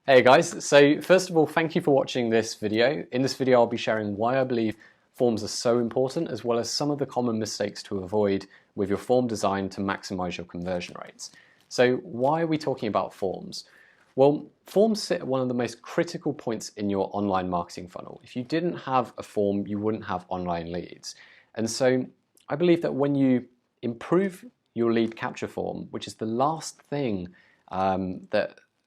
Hey guys, so first of all, thank you for watching this video. In this video, I'll be sharing why I believe forms are so important, as well as some of the common mistakes to avoid with your form design to maximize your conversion rates. So why are we talking about forms? Well, forms sit at one of the most critical points in your online marketing funnel. If you didn't have a form, you wouldn't have online leads. And so I believe that when you improve your lead capture form, which is the last thing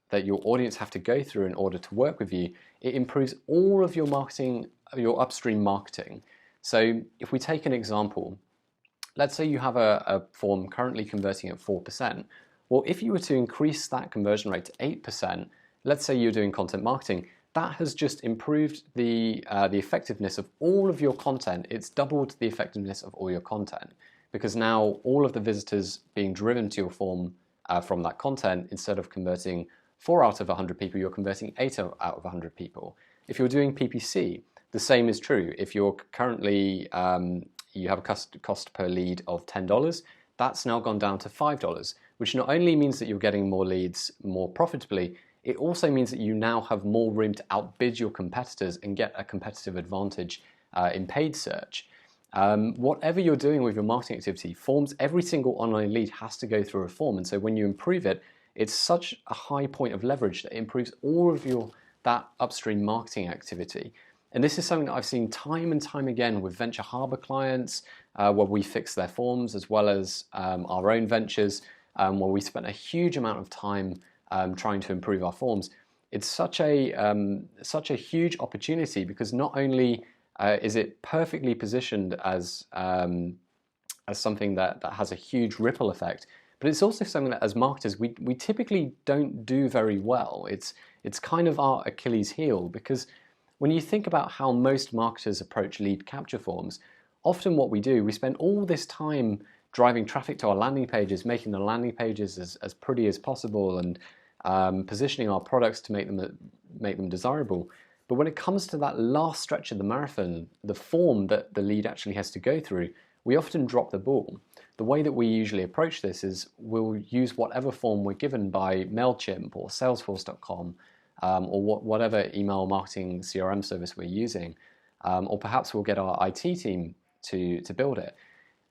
that your audience have to go through in order to work with you, it improves all of your marketing, your upstream marketing. So if we take an example, let's say you have a form currently converting at 4%. Well, if you were to increase that conversion rate to 8%, let's say you're doing content marketing, that has just improved the effectiveness of all of your content. It's doubled the effectiveness of all your content because now all of the visitors being driven to your form from that content, instead of converting 4 out of 100 people, you're converting 8 out of 100 people. If you're doing PPC, the same is true. If you're currently, you have a cost per lead of $10, that's now gone down to $5, which not only means that you're getting more leads more profitably, it also means that you now have more room to outbid your competitors and get a competitive advantage in paid search. Whatever you're doing with your marketing activity, forms, every single online lead has to go through a form. And so when you improve it, it's such a high point of leverage that it improves all of that upstream marketing activity. And this is something that I've seen time and time again with Venture Harbor clients, where we fix their forms, as well as our own ventures, where we spent a huge amount of time trying to improve our forms. It's such a huge opportunity because not only is it perfectly positioned as something that has a huge ripple effect, but it's also something that as marketers we typically don't do very well. It's kind of our Achilles heel, because when you think about how most marketers approach lead capture forms, often what we do, we spend all this time driving traffic to our landing pages, making the landing pages as pretty as possible, and positioning our products to make them desirable. But when it comes to that last stretch of the marathon, the form that the lead actually has to go through, we often drop the ball. The way that we usually approach this is we'll use whatever form we're given by MailChimp or Salesforce.com, or whatever email marketing CRM service we're using, or perhaps we'll get our IT team to build it.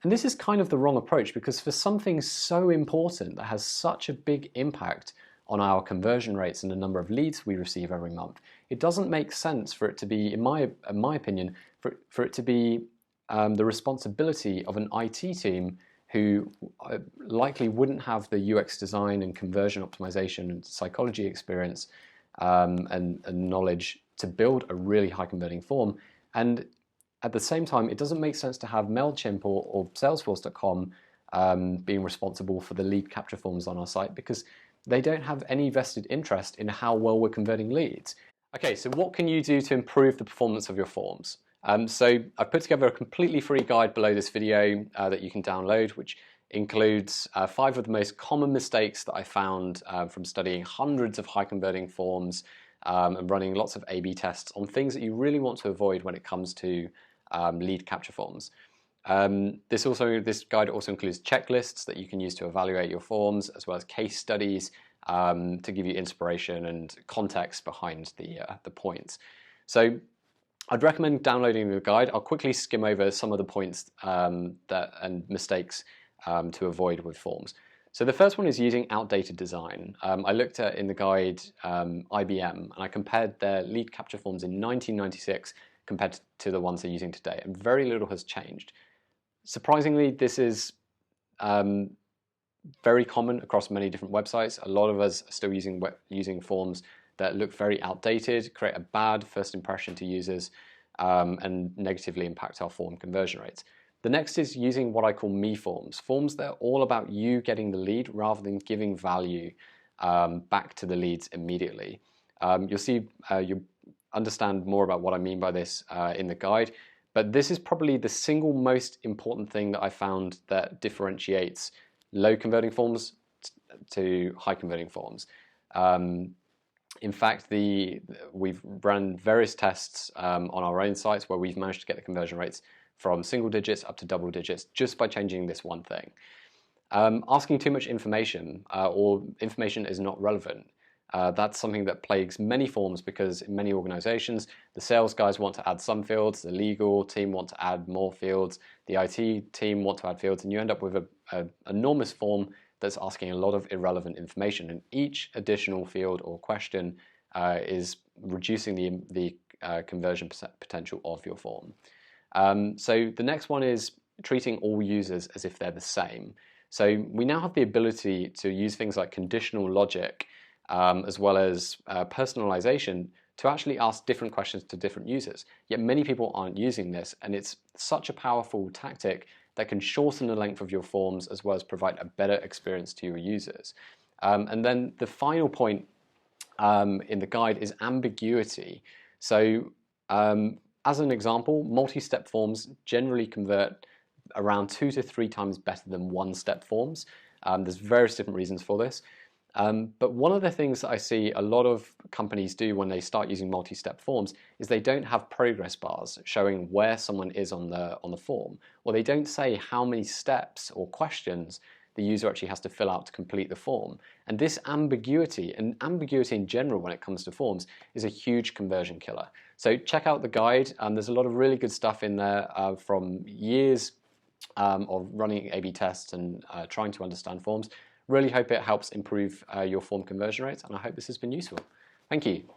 And this is kind of the wrong approach, because for something so important that has such a big impact on our conversion rates and the number of leads we receive every month, it doesn't make sense for it to be, in my opinion, for it to be the responsibility of an IT team who likely wouldn't have the UX design and conversion optimization and psychology experience and knowledge to build a really high converting form. And at the same time, it doesn't make sense to have MailChimp or Salesforce.com being responsible for the lead capture forms on our site, because they don't have any vested interest in how well we're converting leads. Okay, so what can you do to improve the performance of your forms? So I've put together a completely free guide below this video that you can download, which includes 5 of the most common mistakes that I found from studying hundreds of high converting forms and running lots of A/B tests on things that you really want to avoid when it comes to lead capture forms. This guide also includes checklists that you can use to evaluate your forms, as well as case studies to give you inspiration and context behind the points. So I'd recommend downloading the guide. I'll quickly skim over some of the points and mistakes to avoid with forms. So the first one is using outdated design. I looked at, in the guide, IBM, and I compared their lead capture forms in 1996 compared to the ones they're using today, and very little has changed. Surprisingly, this is very common across many different websites. A lot of us are still using forms that look very outdated, create a bad first impression to users, and negatively impact our form conversion rates. The next is using what I call me forms that are all about you getting the lead rather than giving value back to the leads immediately. You'll understand more about what I mean by this in the guide, but this is probably the single most important thing that I found that differentiates low converting forms to high converting forms. In fact, we've run various tests on our own sites where we've managed to get the conversion rates from single digits up to double digits just by changing this one thing. Asking too much information or information is not relevant. That's something that plagues many forms because in many organizations, the sales guys want to add some fields, the legal team want to add more fields, the IT team want to add fields, and you end up with an enormous form that's asking a lot of irrelevant information. And each additional field or question is reducing the conversion potential of your form. So the next one is treating all users as if they're the same. So we now have the ability to use things like conditional logic as well as personalization to actually ask different questions to different users. Yet many people aren't using this, and it's such a powerful tactic that can shorten the length of your forms as well as provide a better experience to your users. And then the final point in the guide is ambiguity. So as an example, multi-step forms generally convert around 2 to 3 times better than one-step forms. There's various different reasons for this. But one of the things that I see a lot of companies do when they start using multi-step forms is they don't have progress bars showing where someone is on the form, or they don't say how many steps or questions the user actually has to fill out to complete the form. And this ambiguity, and ambiguity in general when it comes to forms, is a huge conversion killer. So check out the guide. There's a lot of really good stuff in there from years of running A/B tests and trying to understand forms. Really hope it helps improve your form conversion rates, and I hope this has been useful. Thank you.